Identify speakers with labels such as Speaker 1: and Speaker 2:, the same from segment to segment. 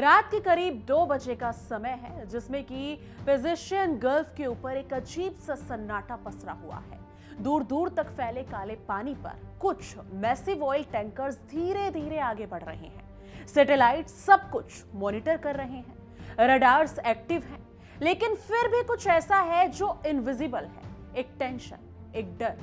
Speaker 1: रात के करीब 2 बजे का समय है, जिसमें कि पर्शियन गल्फ के ऊपर एक अजीब सा सन्नाटा पसरा हुआ है। दूर दूर तक फैले काले पानी पर कुछ मैसिव ऑयल टैंकर्स धीरे धीरे आगे बढ़ रहे हैं। सैटेलाइट सब कुछ मॉनिटर कर रहे हैं, रडार्स एक्टिव हैं, लेकिन फिर भी कुछ ऐसा है जो इनविजिबल है। एक टेंशन, एक डर,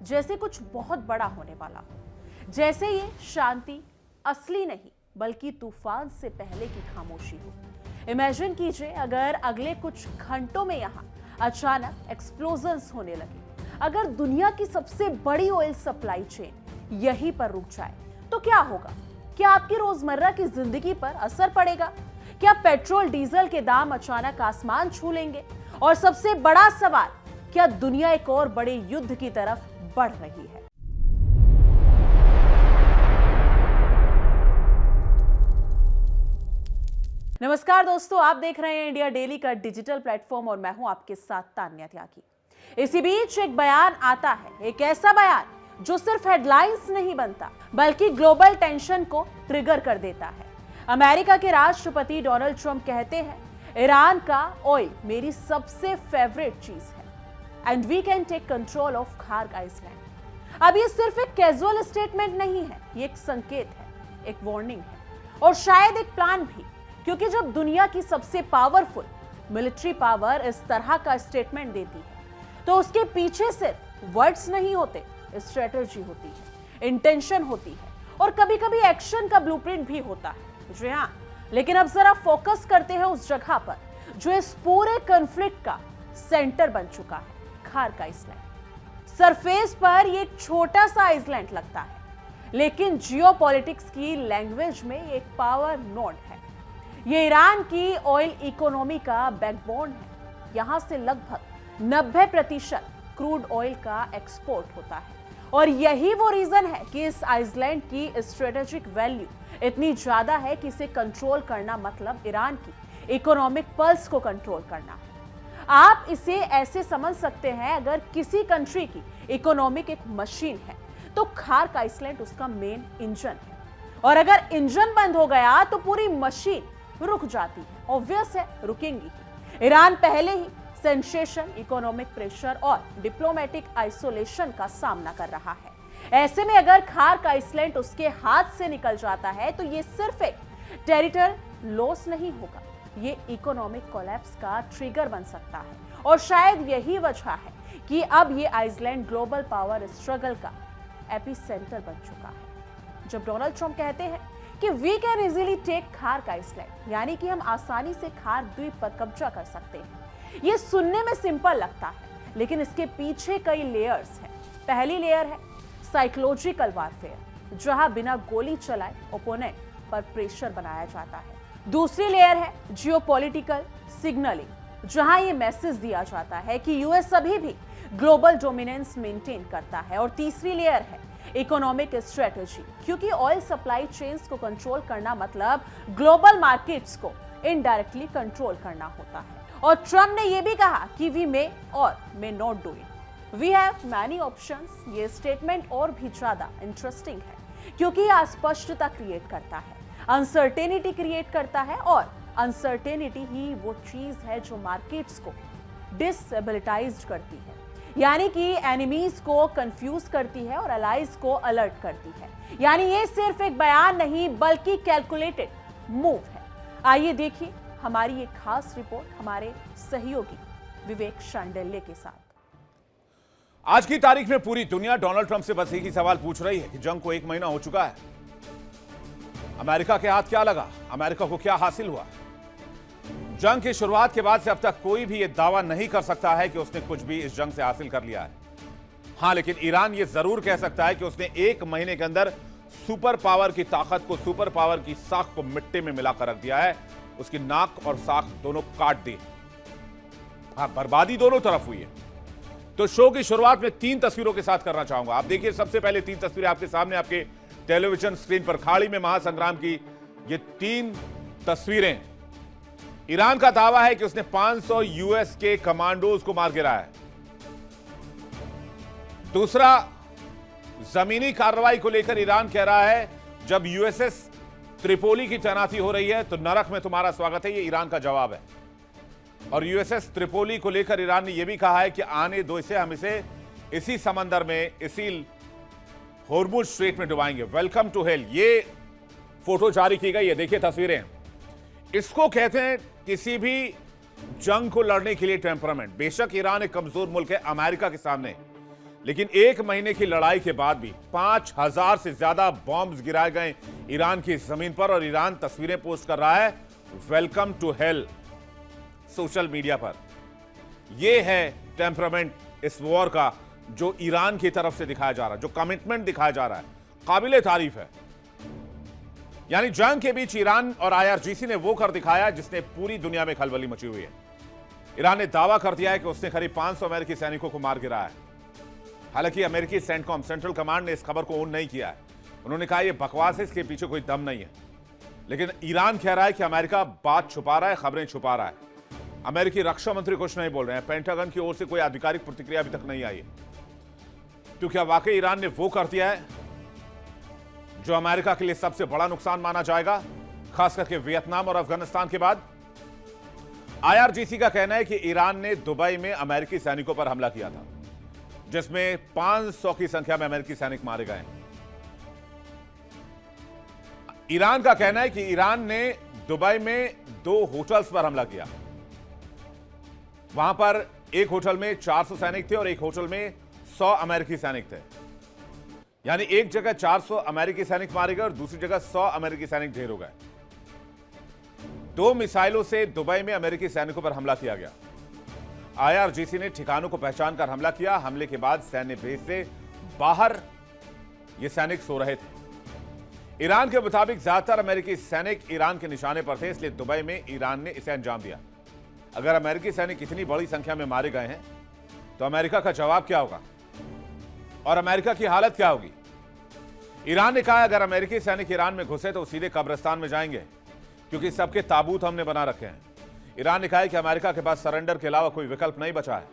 Speaker 1: जैसे कुछ बहुत बड़ा होने वाला हो। जैसे ये शांति असली नहीं बल्कि तूफान से पहले की खामोशी हो। इमेजिन कीजिए अगर अगले कुछ घंटों में यहाँ अचानक एक्सप्लोजन्स होने लगे, अगर दुनिया की सबसे बड़ी ऑयल सप्लाई चेन यहीं पर रुक जाए तो क्या होगा? क्या आपकी रोजमर्रा की जिंदगी पर असर पड़ेगा? क्या पेट्रोल डीजल के दाम अचानक आसमान छू लेंगे? और सबसे बड़ा सवाल, क्या दुनिया एक और बड़े युद्ध की तरफ बढ़ रही है? नमस्कार दोस्तों, आप देख रहे हैं इंडिया डेली का डिजिटल प्लेटफॉर्म और मैं हूं आपके साथ तान्या त्यागी। इसी बीच एक बयान आता है, एक ऐसा बयान जो सिर्फ हेडलाइंस नहीं बनता बल्कि ग्लोबल टेंशन को ट्रिगर कर देता है। अमेरिका के राष्ट्रपति डोनाल्ड ट्रंप कहते हैं, ईरान का ऑयल मेरी सबसे फेवरेट चीज है and we can take control of Kharg island. अब ये सिर्फ एक कैजुअल स्टेटमेंट नहीं है, ये एक संकेत है, एक वार्निंग है और शायद एक प्लान भी, क्योंकि जब दुनिया की सबसे पावरफुल मिलिट्री पावर इस तरह का स्टेटमेंट देती है तो उसके पीछे सिर्फ वर्ड्स नहीं होते, स्ट्रेटजी होती है, इंटेंशन होती है और कभी-कभी एक्शन का ब्लूप्रिंट भी होता है। जी हाँ, लेकिन अब जरा फोकस करते हैं उस जगह पर जो इस पूरे कॉन्फ्लिक्ट का सेंटर बन चुका है, खार्क आइसलैंड। सरफेस पर ये एक छोटा सा आइसलैंड लगता है, लेकिन जियोपॉलिटिक्स की लैंग्वेज में एक पावर नोड है। ये ईरान की ऑयल इकोनॉमी का बैकबोन है। यहां से लगभग 90% क्रूड ऑयल का एक्सपोर्ट होता है और यही वो रीजन है कि इस आइसलैंड की स्ट्रेटेजिक वैल्यू इतनी ज्यादा है कि इसे कंट्रोल करना मतलब ईरान की इकोनॉमिक पल्स को कंट्रोल करना है। आप इसे ऐसे समझ सकते हैं, अगर किसी कंट्री की इकोनॉमिक एक मशीन है तो खार्क आइसलैंड उसका मेन इंजन है और अगर इंजन बंद हो गया तो पूरी मशीन रुक जाती है। ऑब्वियस है, रुकेंगी ही। ईरान पहले ही सेंसेशन, इकोनॉमिक प्रेशर और डिप्लोमेटिक आइसोलेशन का सामना कर रहा है। ऐसे में अगर खार्क आइसलैंड उसके हाथ से निकल जाता है तो ये सिर्फ एक टेरिटरी लॉस नहीं होगा, ये इकोनॉमिक कोलैप्स का ट्रिगर बन सकता है। और शायद यही वजह है कि अब ये आइसलैंड ग्लोबल पावर स्ट्रगल का एपिसेंटर बन चुका है। जब डोनाल्ड ट्रंप कहते हैं कि we can easily take Kharg island, यानी कि हम आसानी से खार्क द्वीप पर कब्जा कर सकते हैं। ये सुनने में सिंपल लगता है, लेकिन इसके पीछे कई लेयर्स हैं। पहली लेयर है साइकोलॉजिकल वारफेयर, जहां बिना गोली चलाए ओपोनेंट पर प्रेशर बनाया जाता है। दूसरी लेयर है जियोपॉलिटिकल सिग्नलिंग, जहां ये मैसेज दिया जाता है कि यूएस अभी भी ग्लोबल डोमिनेंस मेंटेन करता है। और तीसरी लेयर है इकोनॉमिक स्ट्रेटजी, क्योंकि ऑयल सप्लाई चेन्स को कंट्रोल करना मतलब ग्लोबल मार्केट्स को इनडायरेक्टली कंट्रोल करना होता है। और ट्रम्प ने यह भी कहा कि वी मे और may not do it, we have many options. ये स्टेटमेंट और भी ज्यादा इंटरेस्टिंग है क्योंकि यह अस्पष्टता क्रिएट करता है, अनसर्टेनिटी क्रिएट करता है और अनसर्टेनिटी ही वो चीज है जो मार्केट्स को डिसएबिलिटाइज्ड करती है, यानी कि एनिमीज को कंफ्यूज करती है और अलाइज को अलर्ट करती है। यानी ये सिर्फ एक बयान नहीं बल्कि कैलकुलेटेड मूव है। आइए देखिए हमारी एक खास रिपोर्ट हमारे सहयोगी विवेक शांडिल्य के साथ।
Speaker 2: आज की तारीख में पूरी दुनिया डोनाल्ड ट्रंप से बस एक ही सवाल पूछ रही है कि जंग को 1 महीना हो चुका है, अमेरिका के हाथ क्या लगा, अमेरिका को क्या हासिल हुआ। जंग की शुरुआत के बाद से अब तक कोई भी यह दावा नहीं कर सकता है कि उसने कुछ भी इस जंग से हासिल कर लिया है। हां, लेकिन ईरान यह जरूर कह सकता है कि उसने 1 महीने के अंदर सुपर पावर की ताकत को, सुपर पावर की साख को मिट्टी में मिलाकर रख दिया है। उसकी नाक और साख दोनों काट दी। हां, बर्बादी दोनों तरफ हुई है। तो शो की शुरुआत में 3 तस्वीरों के साथ करना चाहूंगा। आप देखिए, सबसे पहले 3 तस्वीरें आपके सामने, आपके टेलीविजन स्क्रीन पर। खाड़ी में महासंग्राम की ये 3 तस्वीरें। ईरान का दावा है कि उसने 500 यूएस के कमांडोज को मार गिराया है। दूसरा, जमीनी कार्रवाई को लेकर ईरान कह रहा है जब यूएसएस त्रिपोली की तैनाती हो रही है तो नरक में तुम्हारा स्वागत है, ये ईरान का जवाब है। और यूएसएस त्रिपोली को लेकर ईरान ने यह भी कहा है कि आने दो इसे, हम इसे इसी समंदर में, इसी होर्मुज स्ट्रेट में डुबाएंगे। वेलकम टू हेल, ये फोटो जारी की गई है, देखिए तस्वीरें। इसको कहते हैं किसी भी जंग को लड़ने के लिए टेम्परामेंट। बेशक ईरान एक कमजोर मुल्क है अमेरिका के सामने, लेकिन 1 महीने की लड़ाई के बाद भी 5000 से ज्यादा बॉम्ब्स गिराए गए ईरान की जमीन पर, और ईरान तस्वीरें पोस्ट कर रहा है welcome to hell social media पर। यह है टेम्परामेंट इस वॉर का जो ईरान की तरफ से दिखाया जा रहा है, जो कमिटमेंट दिखाया जा रहा है, काबिले तारीफ है। यानी जंग के बीच ईरान और आईआरजीसी ने वो कर दिखाया जिसने पूरी दुनिया में खलबली मची हुई है। ईरान ने दावा कर दिया है कि उसने करीब 500 अमेरिकी सैनिकों को मार गिराया है। हालांकि अमेरिकी सेंटकॉम, सेंट्रल कमांड ने इस खबर को ओन नहीं किया है। उन्होंने कहा यह बकवास है, इसके पीछे कोई दम नहीं है। लेकिन ईरान कह रहा है कि अमेरिका बात छुपा रहा है, खबरें छुपा रहा है। अमेरिकी रक्षा मंत्री कुछ नहीं बोल रहे हैं, पेंटागन की ओर से कोई आधिकारिक प्रतिक्रिया अभी तक नहीं आई है। तो क्या वाकई ईरान ने वो कर दिया है जो अमेरिका के लिए सबसे बड़ा नुकसान माना जाएगा, खास करके वियतनाम और अफगानिस्तान के बाद? आईआरजीसी का कहना है कि ईरान ने दुबई में अमेरिकी सैनिकों पर हमला किया था, जिसमें 500 की संख्या में अमेरिकी सैनिक मारे गए। ईरान का कहना है कि ईरान ने दुबई में 2 होटल्स पर हमला किया। वहां पर एक होटल में 400 सैनिक थे और एक होटल में 100 अमेरिकी सैनिक थे। यानी एक जगह 400 अमेरिकी सैनिक मारे गए और दूसरी जगह 100 अमेरिकी सैनिक ढेर हो गए। 2 मिसाइलों से दुबई में अमेरिकी सैनिकों पर हमला किया गया। आईआरजीसी ने ठिकानों को पहचान कर हमला किया। हमले के बाद सैन्य बेस से बाहर ये सैनिक सो रहे थे। ईरान के मुताबिक ज्यादातर अमेरिकी सैनिक ईरान के निशाने पर थे, इसलिए दुबई में ईरान ने इसे अंजाम दिया। अगर अमेरिकी सैनिक इतनी बड़ी संख्या में मारे गए हैं तो अमेरिका का जवाब क्या होगा और अमेरिका की हालत क्या होगी? ईरान ने कहा अगर अमेरिकी सैनिक ईरान में घुसे तो सीधे कब्रिस्तान में जाएंगे, क्योंकि सबके ताबूत हमने बना रखे हैं। ईरान ने कहा है कि अमेरिका के पास सरेंडर के अलावा कोई विकल्प नहीं बचा है।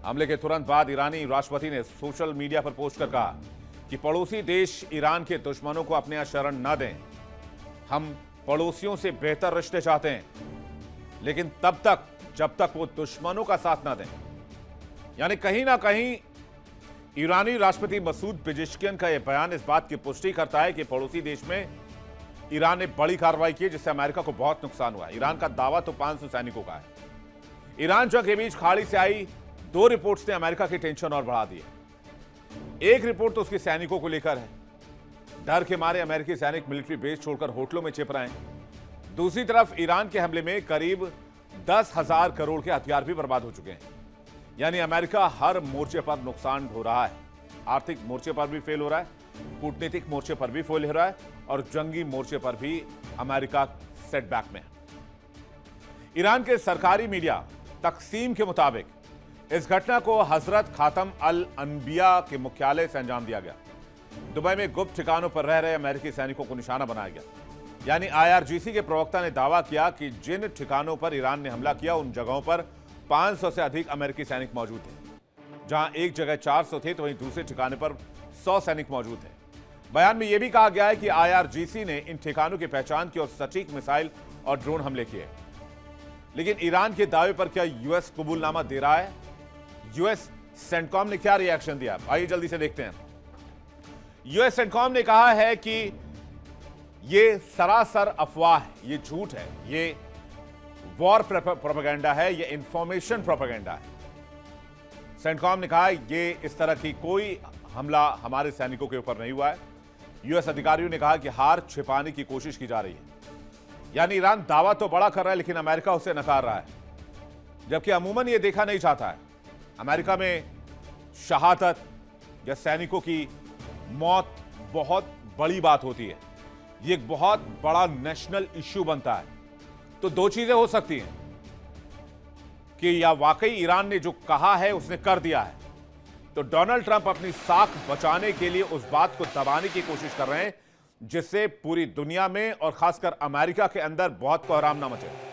Speaker 2: हमले के तुरंत बाद ईरानी राष्ट्रपति ने सोशल मीडिया पर पोस्ट कर कहा कि पड़ोसी देश ईरान के दुश्मनों को अपने यहां शरण न दें। हम पड़ोसियों से बेहतर रिश्ते चाहते हैं, लेकिन तब तक जब तक वो दुश्मनों का साथ ना दें। यानी कहीं ना कहीं ईरानी राष्ट्रपति मसूद पेजेश्कियन का यह बयान इस बात की पुष्टि करता है कि पड़ोसी देश में ईरान ने बड़ी कार्रवाई की, जिससे अमेरिका को बहुत नुकसान हुआ। ईरान का दावा तो 500 सैनिकों का है। ईरान जंग के बीच खाड़ी से आई 2 रिपोर्ट्स ने अमेरिका की टेंशन और बढ़ा दी है। एक रिपोर्ट तो उसके सैनिकों को लेकर है, डर के मारे अमेरिकी सैनिक मिलिट्री बेस छोड़कर होटलों में छिप रहे हैं। दूसरी तरफ ईरान के हमले में करीब 10,000 करोड़ के हथियार भी बर्बाद हो चुके हैं। यानी अमेरिका हर मोर्चे पर नुकसान हो रहा है। आर्थिक मोर्चे पर भी फेल हो रहा है, कूटनीतिक मोर्चे पर भी फेल हो रहा है, और जंगी मोर्चे पर भी अमेरिका सेटबैक में है। ईरान के सरकारी मीडिया तकसीम के मुताबिक इस घटना को हजरत खातम अल अनबिया के मुख्यालय से अंजाम दिया गया। दुबई में गुप्त ठिकानों पर रह रहे अमेरिकी सैनिकों को निशाना बनाया गया। यानी आईआरजीसी के प्रवक्ता ने दावा किया कि जिन ठिकानों पर ईरान ने हमला किया उन जगहों पर 500 से अधिक अमेरिकी सैनिक मौजूद थे। जहां एक जगह 400 थे तो वहीं दूसरे ठिकाने पर 100 सैनिक मौजूद थे। बयान में यह भी कहा गया है कि आईआरजीसी ने इन ठिकानों की पहचान की और सटीक मिसाइल और ड्रोन हमले किए। लेकिन ईरान के दावे पर क्या यूएस कबूलनामा दे रहा है? यूएस सेंटकॉम ने क्या रिएक्शन दिया, आइए जल्दी से देखते हैं। यूएस सेंटकॉम ने कहा है कि यह सरासर अफवाह है, यह झूठ है, यह वॉर प्रोपेगेंडा है, यह इंफॉर्मेशन प्रोपेगेंडा है। सेंटकॉम ने कहा यह इस तरह की कोई हमला हमारे सैनिकों के ऊपर नहीं हुआ है। यूएस अधिकारियों ने कहा कि हार छिपाने की कोशिश की जा रही है। यानी ईरान दावा तो बड़ा कर रहा है, लेकिन अमेरिका उसे नकार रहा है, जबकि अमूमन यह देखा नहीं चाहता है। अमेरिका में शहादत या सैनिकों की मौत बहुत बड़ी बात होती है, ये एक बहुत बड़ा नेशनल इश्यू बनता है। तो 2 चीजें हो सकती हैं कि या वाकई ईरान ने जो कहा है उसने कर दिया है, तो डोनाल्ड ट्रंप अपनी साख बचाने के लिए उस बात को दबाने की कोशिश कर रहे हैं जिससे पूरी दुनिया में और खासकर अमेरिका के अंदर बहुत कोहराम ना मचे।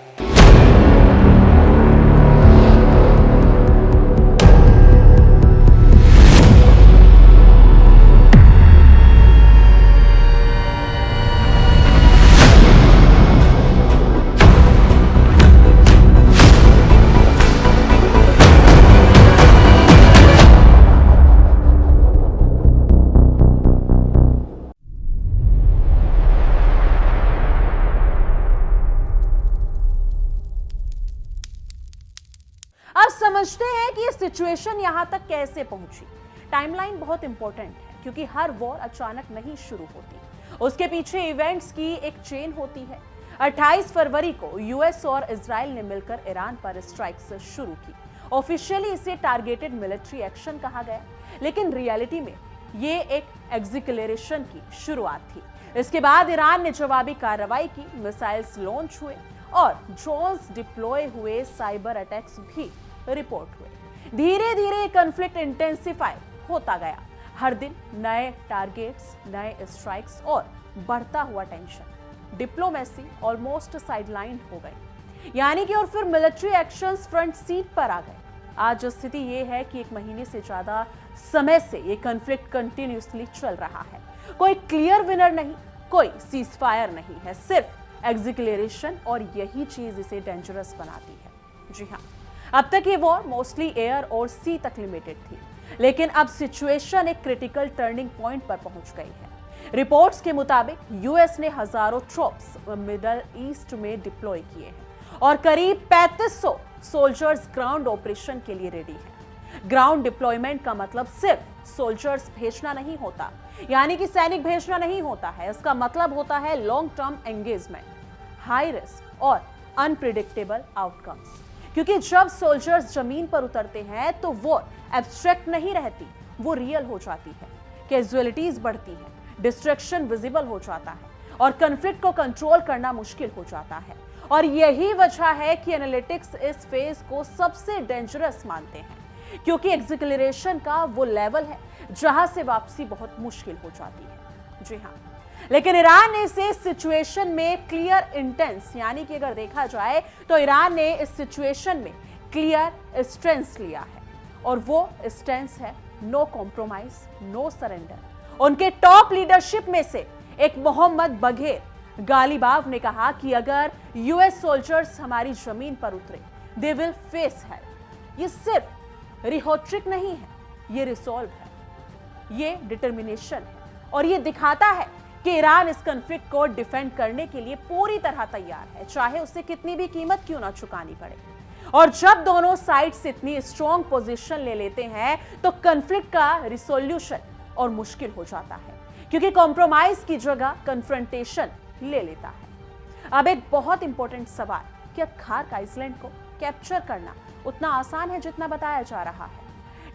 Speaker 1: समझते हैं कि ये सिचुएशन यहां तक कैसे पहुंची। टाइमलाइन बहुत इंपॉर्टेंट है क्योंकि हर वॉर अचानक नहीं शुरू होती, उसके पीछे इवेंट्स की एक चेन होती है। 28 फरवरी को यूएस और इजराइल ने मिलकर ईरान पर स्ट्राइक्स शुरू की। ऑफिशियली इसे टारगेटेड मिलिट्री एक्शन कहा गया, लेकिन रियलिटी में ये एक एक्सिलरेशन की शुरुआत थी। इसके बाद ईरान ने जवाबी कार्रवाई की, मिसाइल्स लॉन्च हुए और ड्रोन्स डिप्लॉय हुए, साइबर अटैक्स भी रिपोर्ट हुए। धीरे धीरे कॉन्फ्लिक्ट इंटेंसिफाई होता गया। हर दिन नए टारगेट्स, नए स्ट्राइक्स और बढ़ता हुआ टेंशन। डिप्लोमेसी ऑलमोस्ट साइडलाइन हो गई, यानी कि और फिर मिलिट्री एक्शंस फ्रंट सीट पर आ गए। आज स्थिति ये है कि 1 महीने से ज्यादा समय से ये कॉन्फ्लिक्ट कंटिन्यूसली चल रहा है। कोई क्लियर विनर नहीं, कोई सीजफायर नहीं है, सिर्फ एक्सिलरेशन, और यही चीज इसे डेंजरस बनाती है। जी हाँ, अब तक ये वॉर मोस्टली एयर और सी तक लिमिटेड थी, लेकिन अब सिचुएशन एक क्रिटिकल टर्निंग पॉइंट पर पहुंच गई है। रिपोर्ट्स के मुताबिक यूएस ने हजारों ट्रूप्स मिडल ईस्ट में डिप्लॉय किए हैं और करीब 3500 सोल्जर्स ग्राउंड ऑपरेशन के लिए रेडी हैं। ग्राउंड डिप्लॉयमेंट का मतलब सिर्फ सोल्जर्स भेजना नहीं होता, यानी कि सैनिक भेजना नहीं होता है। इसका मतलब होता है long term engagement, high risk और अनप्रिडिक्टेबल आउटकम्स। क्योंकि जब सोल्जर्स जमीन पर उतरते हैं तो वो एब्स्ट्रैक्ट नहीं रहती, वो रियल हो जाती है। कैजुअलिटीज बढ़ती है, डिस्ट्रक्शन विजिबल हो जाता है और कॉन्फ्लिक्ट को कंट्रोल करना मुश्किल हो जाता है। और यही वजह है कि एनालिटिक्स इस फेज को सबसे डेंजरस मानते हैं, क्योंकि एक्सिलरेशन का वो लेवल है जहां से वापसी बहुत मुश्किल हो जाती है। जी हाँ, लेकिन ईरान ने इसे सिचुएशन में क्लियर इंटेंस, यानी कि अगर देखा जाए तो ईरान ने इस सिचुएशन में क्लियर स्टैंस लिया है, और वो स्टैंस है नो कॉम्प्रोमाइज, नो सरेंडर। उनके टॉप लीडरशिप में से एक मोहम्मद बघेर गालिबाफ ने कहा कि अगर यूएस सोल्जर्स हमारी जमीन पर उतरे, दे विल फेस हेल। ये सिर्फ रिहोट्रिक नहीं है, ये रिसॉल्व है, ये डिटर्मिनेशन है, और ये दिखाता है कि ईरान इस कॉन्फ्लिक्ट को डिफेंड करने के लिए पूरी तरह तैयार है, चाहे उसे कितनी भी कीमत क्यों ना चुकानी पड़े। और जब दोनों साइड्स इतनी स्ट्रॉन्ग पोजीशन ले लेते हैं तो कॉन्फ्लिक्ट का रिसोल्यूशन और मुश्किल हो जाता है, क्योंकि कॉम्प्रोमाइज की जगह कन्फ्रंटेशन ले लेता है। अब एक बहुत इंपॉर्टेंट सवाल, क्या खार्क आइसलैंड को कैप्चर करना उतना आसान है जितना बताया जा रहा है?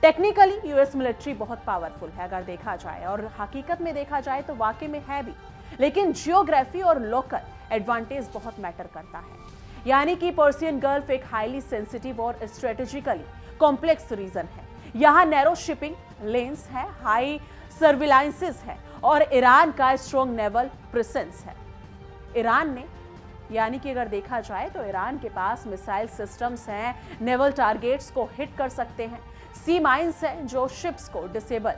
Speaker 1: टेक्निकली यूएस मिलिट्री बहुत पावरफुल है अगर देखा जाए, और हकीकत में देखा जाए तो वाकई में है भी, लेकिन जियोग्राफी और लोकल एडवांटेज बहुत मैटर करता है। यानी कि पर्सियन गल्फ एक हाईली सेंसिटिव और स्ट्रेटेजिकली कॉम्प्लेक्स रीजन है। यहाँ नैरो शिपिंग लेन्स है, हाई सर्विलांसेस है और ईरान का स्ट्रॉन्ग नेवल प्रेजेंस है। ईरान ने, यानी कि अगर देखा जाए तो ईरान के पास मिसाइल सिस्टम्स हैं, नेवल टारगेट्स को हिट कर सकते हैं, सी माइंस हैं जो शिप्स को डिसेबल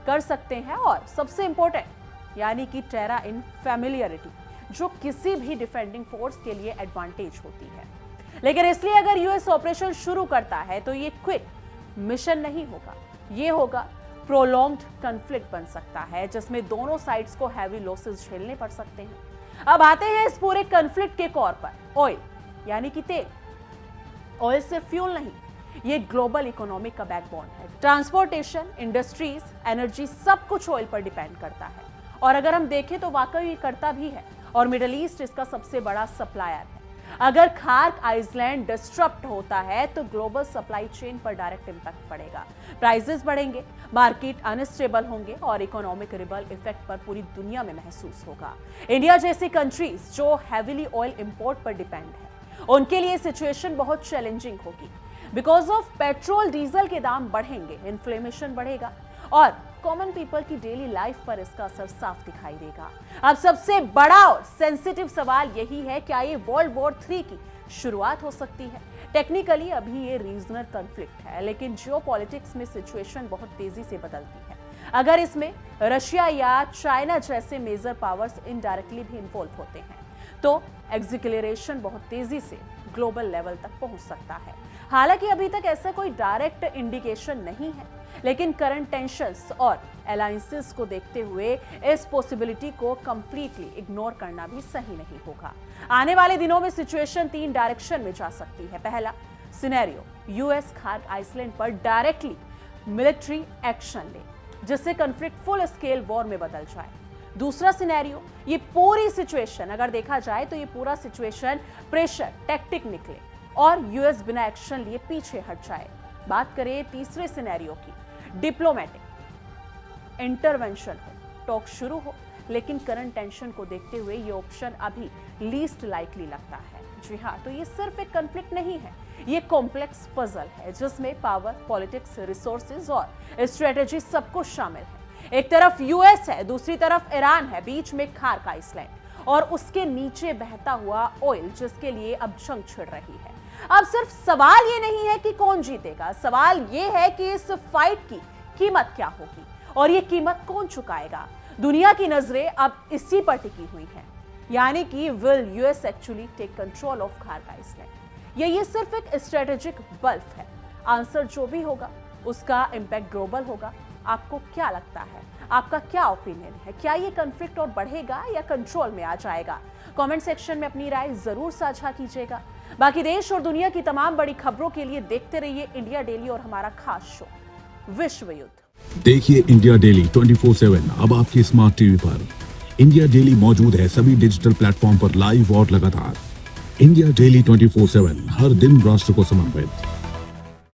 Speaker 1: कर सकते हैं, और सबसे इंपॉर्टेंट यानी कि टेरा इन फैमिलियरिटी, जो किसी भी डिफेंडिंग फोर्स के लिए एडवांटेज होती है। लेकिन इसलिए अगर यूएस ऑपरेशन शुरू करता है तो ये क्विक मिशन नहीं होगा, ये होगा प्रोलॉन्ग्ड कॉन्फ्लिक्ट बन सकता है, जिसमें दोनों साइड्स को हैवी लॉसेस झेलने पड़ सकते हैं। अब आते हैं इस पूरे कॉन्फ्लिक्ट के कोर पर, ऑयल यानी कि तेल। ऑयल सिर्फ फ्यूल नहीं, ये ग्लोबल इकोनॉमी का बैकबोन है। ट्रांसपोर्टेशन, इंडस्ट्रीज, एनर्जी, सब कुछ ऑयल पर डिपेंड करता है, और अगर हम देखें तो वाकई ये करता भी है, और मिडिल ईस्ट इसका सबसे बड़ा सप्लायर है। अगर खार्क आइसलैंड डिस्टर्ब होता है तो ग्लोबल सप्लाई चेन पर डायरेक्ट इंपैक्ट पड़ेगा, प्राइसेस बढ़ेंगे, मार्केट अनस्टेबल होंगे और इकोनॉमिक रिबल इफेक्ट पर पूरी दुनिया में महसूस होगा। इंडिया जैसी कंट्रीज जो हैवीली ऑयल इंपोर्ट पर डिपेंड है, उनके लिए सिचुएशन बहुत चैलेंजिंग होगी। बिकॉज ऑफ पेट्रोल डीजल के दाम बढ़ेंगे, इन्फ्लेमेशन बढ़ेगा और कॉमन पीपल की डेली लाइफ पर इसका असर साफ दिखाई देगा। अब सबसे बड़ा और सेंसिटिव सवाल यही है, क्या ये वर्ल्ड वॉर 3 की शुरुआत हो सकती है? टेक्निकली अभी ये रीजनल कॉन्फ्लिक्ट है, लेकिन जियोपॉलिटिक्स में सिचुएशन बहुत तेजी से बदलती है। अगर इसमें रशिया या चाइना जैसे मेजर पावर्स इनडायरेक्टली भी इन्वॉल्व होते हैं तो एक्सिलरेशन बहुत तेजी से ग्लोबल लेवल तक पहुंच सकता है। हालांकि अभी तक ऐसा कोई डायरेक्ट इंडिकेशन नहीं है, लेकिन करंट टेंशंस और अलायंसेस को देखते हुए इस पॉसिबिलिटी को कंप्लीटली इग्नोर करना भी सही नहीं होगा। आने वाले दिनों में सिचुएशन 3 डायरेक्शन में जा सकती है। पहला, सिनेरियो, यूएस खार्क आइसलैंड पर डायरेक्टली मिलिट्री एक्शन ले, जिससे कॉन्फ्लिक्ट फुल स्केल वॉर में बदल जाए। दूसरा सिनेरियो, ये पूरी सिचुएशन अगर देखा जाए तो ये पूरा सिचुएशन प्रेशर टैक्टिक निकले और यूएस बिना एक्शन लिए पीछे हट जाए। बात करें तीसरे सिनेरियो की, डिप्लोमेटिक इंटरवेंशन हो, टॉक शुरू हो, लेकिन करंट टेंशन को देखते हुए ये ऑप्शन अभी लीस्ट लाइकली लगता है। जी हाँ, तो ये सिर्फ एक कॉन्फ्लिक्ट नहीं है, ये कॉम्प्लेक्स पजल है जिसमें पावर, पॉलिटिक्स, रिसोर्सेज और स्ट्रेटेजी सब कुछ शामिल है। एक तरफ यूएस है, दूसरी तरफ ईरान है, बीच में खार्क आइसलैंड और उसके नीचे बहता हुआ ऑयल, जिसके लिए अब जंग छिड़ रही है। अब सिर्फ सवाल ये नहीं है कि कौन जीतेगा, सवाल ये है कि इस फाइट की कीमत क्या होगी और ये कीमत कौन चुकाएगा। दुनिया की नजरें अब इसी पर टिकी हुई हैं, यानी कि will US actually take control of Kharg island, या ये सिर्फ एक स्ट्रेटेजिक ब्लफ है। आंसर जो भी होगा उसका इंपैक्ट ग्लोबल होगा। आपको क्या लगता है, आपका क्या ओपिनियन है? क्या ये कॉन्फ्लिक्ट और बढ़ेगा या कंट्रोल में आ जाएगा? कमेंट सेक्शन में अपनी राय जरूर साझा कीजिएगा। बाकी देश और दुनिया की तमाम बड़ी खबरों के लिए देखते रहिए इंडिया डेली और हमारा खास शो विश्व युद्ध।
Speaker 3: देखिए इंडिया डेली 24/7 अब आपके स्मार्ट टीवी पर। इंडिया डेली मौजूद है सभी डिजिटल प्लेटफॉर्म पर लाइव और लगातार। इंडिया डेली 24/7 हर दिन राष्ट्र को समर्पित।